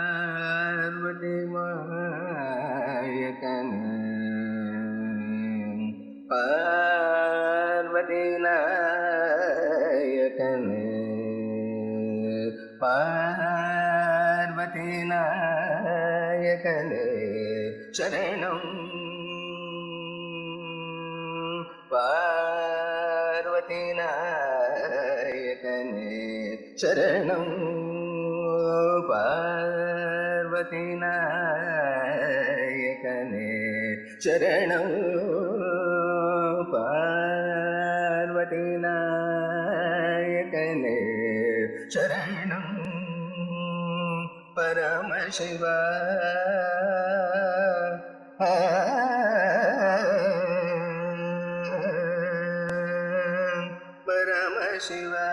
பார்வதி நாயகனே பார்வதி நாயகனே பார்வதி நாயகனே சரணம் பார்வதி நாயகனே சரணம் பார்வதி நாயகனே சரணம் பார்வதி நாயகனே சரணம் பரமசிவா பரமசிவா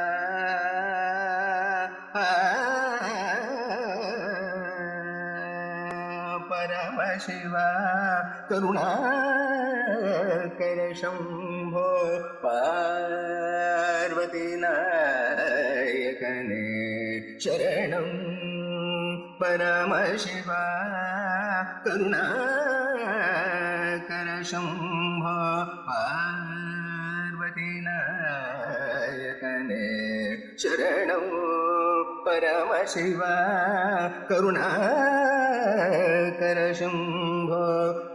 பரமசிவா கருணாகர சம்போ பார்வதி நாயகனே சரணம் பரமசிவா கருணாகர சம்போ பார்வதி நாயகனே சரணம் பரமசிவா கருணாகர சம்போ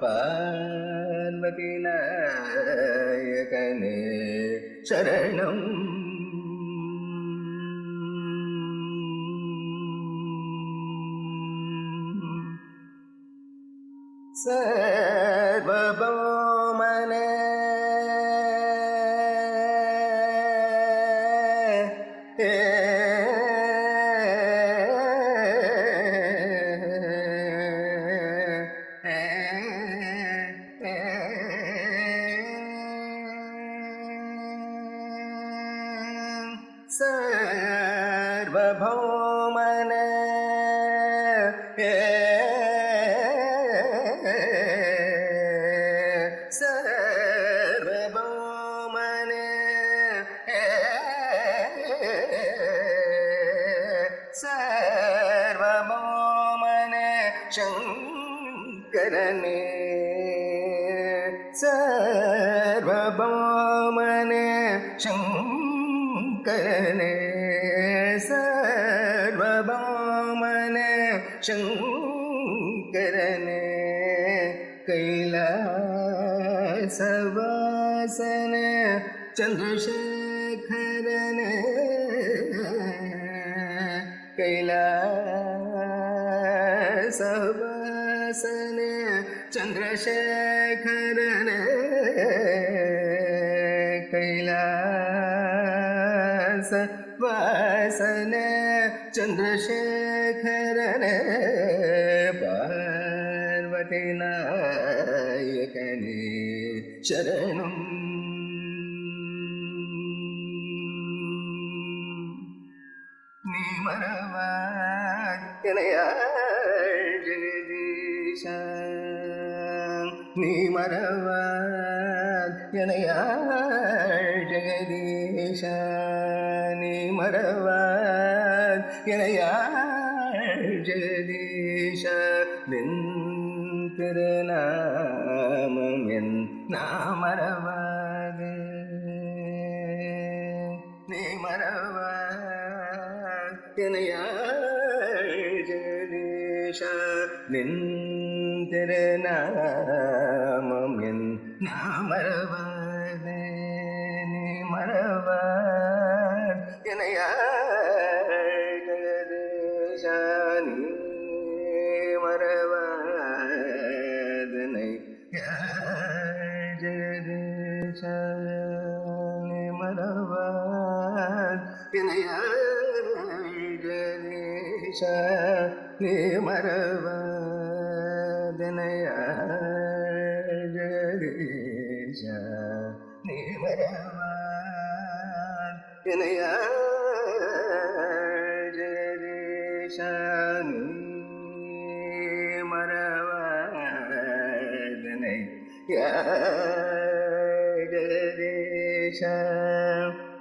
பார்வதி நாயகனே சரணம் சர்வபௌமனே சர்வபௌமனே சர்வபௌமனே சர்வபௌமனே சங்கரனே சர்வபௌமனே சங்கரனே சர்வபௌமனே சங்கரனே கைலாசவாசனே சந்திரசேகரனே கைலாசவாசனே சந்திரசேகரனே கைலாசவாசனே சந்திரசேகரனே பார்வதி நாயகனே சரணம் நீ மறவாய் என்னையாள் ஜெகதீஷா நீ மறவாய் என்னையாள் ஜெகதீஷா நீ மறவாய் என்னையாள் ஜெகதீஷா நின் திருநாமம் என் நாமறவாது நீ மறவாய் என்னையாள் ஜெகதீஷா நின் திருநாமம் என் நாமறவாது நீ மறவாய் என்னையாள் ஜெகதீஷா நீ மறவாதனை ஜெகதீஷா நீ மறவாத் என்னையாள் ஜெகதீஷா நீ மறவாதனையாள் ஜெகதீஷா நீ மறவாத் என்னையாள் ஜெகதீஷா நீ மறவாதனை ஜெகதீஷா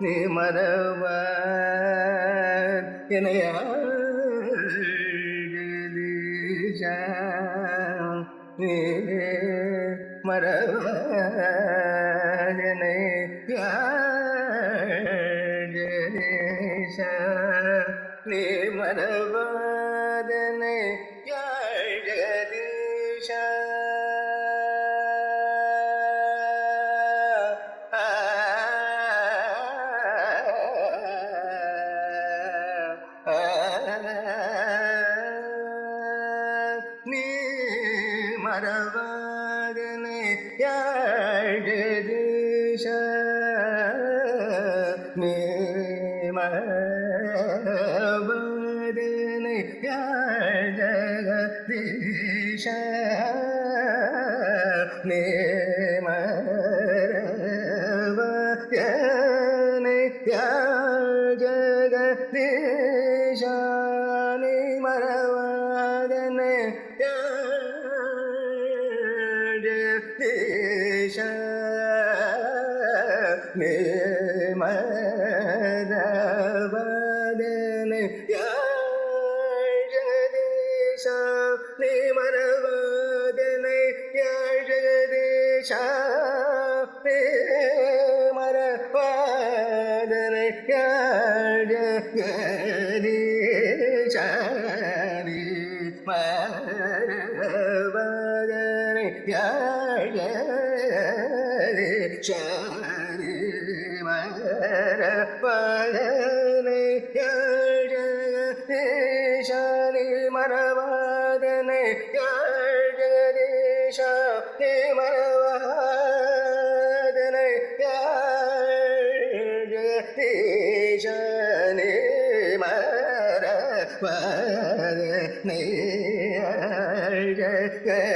நீ மறவாத் என்னையாள் நீ மறவாதனை ஜெகதீஷா நீ மறவாதனை ஜெகதீஷா நீ மறவாதனை ஜெகதீஷா நீ மறவாதனை ஜெகதீஷா நீ மறவாதனை ஜெகதீஷா நீ மறவாதனை ஜெகதீஷா நீ மறவாதனை ஜெகதீஷா நீ மறவாதனை ஜெகதீஷா நீ மறவாதனை ஜெகதீஷா நீ மறவாதனை ஜெகதீஷா நீ மறவாதனை ஜெகதீஷா நீ மறவாதனை ஜெகதீஷா நீ மறவாதனை ஜெகதீஷா நீ மறவாதனை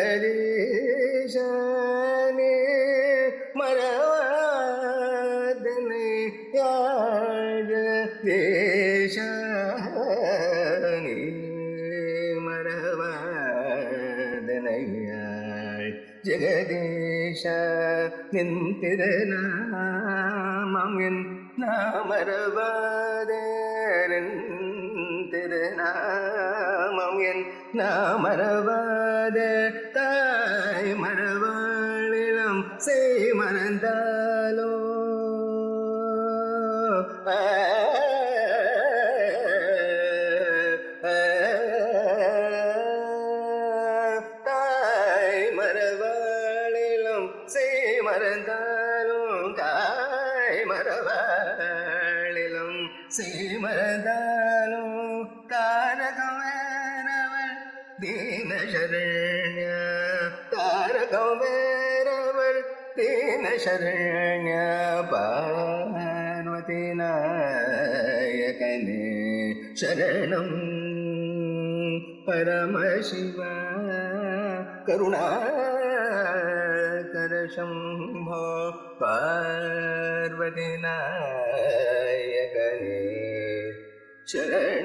ஜெகதீஷா நீ மறவாதனை ஜெகதீஷா நீ மறவாதனை ஜெகதீஷா நின் திருநாமம் என் நாமறவாதே நின் திருநாமம் என் நாமறவாதே தாய் மறவாளிலம் செய் மறந்தாலோ தாய் மறவாளிலம் செய் மறந்தாலும் தாய் மறவாளிலம் செய் மறந்தாலும் தாரகம் வேறவள் தீன சரண்ய தாரகம் வேறவள் தீன சரண்ய பார்வதி நாயகனே சரணம் பரமசிவ கருணாகர சம்போ பார்வதி நாயகனே சரணம்.